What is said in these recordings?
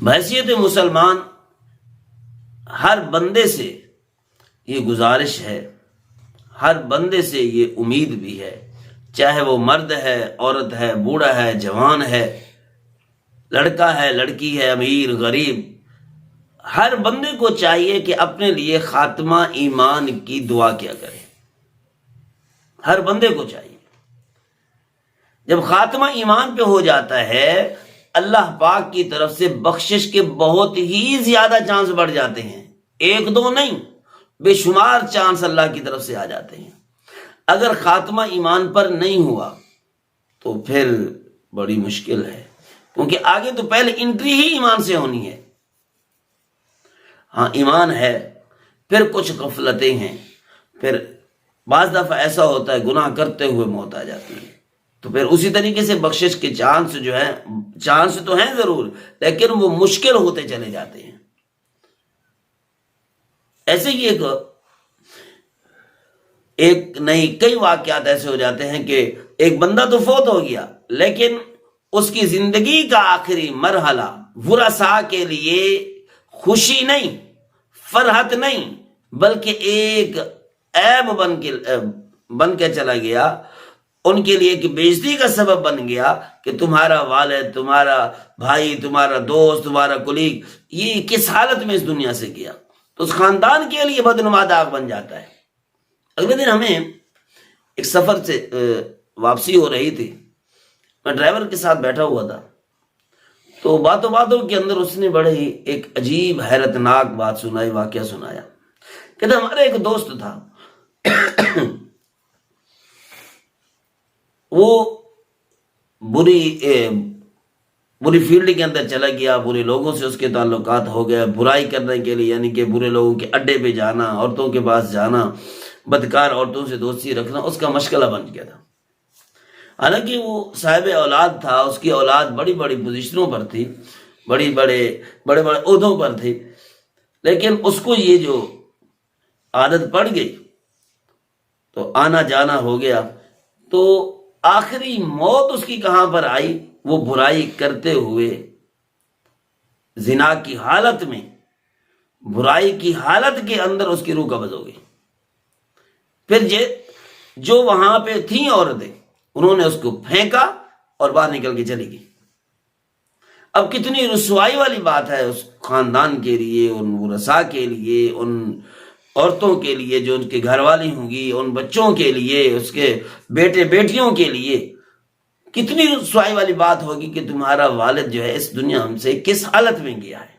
بحیثیت مسلمان ہر بندے سے یہ گزارش ہے، ہر بندے سے یہ امید بھی ہے، چاہے وہ مرد ہے، عورت ہے، بوڑھا ہے، جوان ہے، لڑکا ہے، لڑکی ہے، امیر غریب، ہر بندے کو چاہیے کہ اپنے لیے خاتمہ ایمان کی دعا کیا کرے۔ ہر بندے کو چاہیے، جب خاتمہ ایمان پہ ہو جاتا ہے اللہ پاک کی طرف سے بخشش کے بہت ہی زیادہ چانس بڑھ جاتے ہیں، ایک دو نہیں، بے شمار چانس اللہ کی طرف سے آ جاتے ہیں۔ اگر خاتمہ ایمان پر نہیں ہوا تو پھر بڑی مشکل ہے، کیونکہ آگے تو پہلے انٹری ہی ایمان سے ہونی ہے۔ ہاں ایمان ہے، پھر کچھ غفلتیں ہیں، پھر بعض دفعہ ایسا ہوتا ہے گناہ کرتے ہوئے موت آ جاتی ہے، تو پھر اسی طریقے سے بخشش کے چانس جو ہے، چانس تو ہیں ضرور لیکن وہ مشکل ہوتے چلے جاتے ہیں۔ ایسے ہی ایک نہیں کئی واقعات ایسے ہو جاتے ہیں کہ ایک بندہ تو فوت ہو گیا لیکن اس کی زندگی کا آخری مرحلہ ورثاء کے لیے خوشی نہیں، فرحت نہیں، بلکہ ایک عیب بن کے چلا گیا، ان کے لیے ایک بےعزتی کا سبب بن گیا کہ تمہارا والد، تمہارا بھائی، تمہارا دوست، تمہارا کولیگ یہ کس حالت میں اس دنیا سے گیا، تو اس خاندان کے لیے بدنما داغ بن جاتا ہے۔ اگلے دن ہمیں ایک سفر سے واپسی ہو رہی تھی، میں ڈرائیور کے ساتھ بیٹھا ہوا تھا، تو باتوں کے اندر اس نے بڑے ہی ایک عجیب حیرت ناک بات سنائی، واقعہ سنایا۔ کہتا ہمارا ایک دوست تھا، وہ بری فیلڈ کے اندر چلا گیا، برے لوگوں سے اس کے تعلقات ہو گئے، برائی کرنے کے لیے یعنی کہ برے لوگوں کے اڈے پہ جانا، عورتوں کے پاس جانا، بدکار عورتوں سے دوستی رکھنا اس کا مشغلہ بن گیا تھا۔ حالانکہ وہ صاحب اولاد تھا، اس کی اولاد بڑی بڑی پوزیشنوں پر تھی، بڑے بڑے عہدوں پر تھی، لیکن اس کو یہ جو عادت پڑ گئی تو آنا جانا ہو گیا، تو آخری موت اس کی کہاں پر آئی؟ وہ برائی کرتے ہوئے زنا کی حالت میں، برائی کی حالت کے اندر اس کی روح قبض ہو گئی۔ پھر جو وہاں پہ تھیں عورتیں انہوں نے اس کو پھینکا اور باہر نکل کے چلی گئی۔ اب کتنی رسوائی والی بات ہے اس خاندان کے لیے، ان ورثاء کے لیے، ان عورتوں کے لیے جو ان کے گھر والی ہوں گی، ان بچوں کے لیے، اس کے بیٹے بیٹیوں کے لیے کتنی رسوائی والی بات ہوگی کہ تمہارا والد جو ہے اس دنیا ہم سے کس حالت میں گیا ہے۔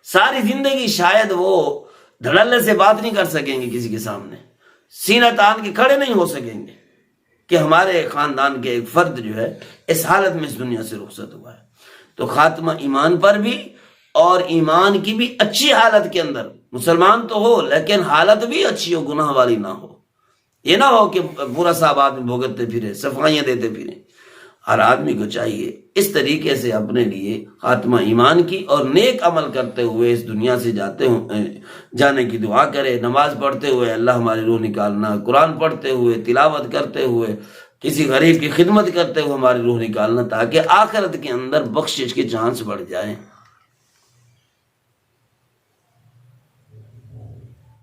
ساری زندگی شاید وہ دھڑلے سے بات نہیں کر سکیں گے کسی کے سامنے، سینہ تان کے کھڑے نہیں ہو سکیں گے کہ ہمارے خاندان کے ایک فرد جو ہے اس حالت میں اس دنیا سے رخصت ہوا ہے۔ تو خاتمہ ایمان پر بھی اور ایمان کی بھی اچھی حالت کے اندر، مسلمان تو ہو لیکن حالت بھی اچھی ہو، گناہ والی نہ ہو، یہ نہ ہو کہ برا صاحب آدمی بھوگتے پھرے، صفائیاں دیتے پھرے۔ ہر آدمی کو چاہیے اس طریقے سے اپنے لیے خاتمہ ایمان کی اور نیک عمل کرتے ہوئے اس دنیا سے جانے کی دعا کرے، نماز پڑھتے ہوئے اللہ ہماری روح نکالنا، قرآن پڑھتے ہوئے، تلاوت کرتے ہوئے، کسی غریب کی خدمت کرتے ہوئے ہماری روح نکالنا، تاکہ آخرت کے اندر بخشش کے چانس بڑھ جائیں۔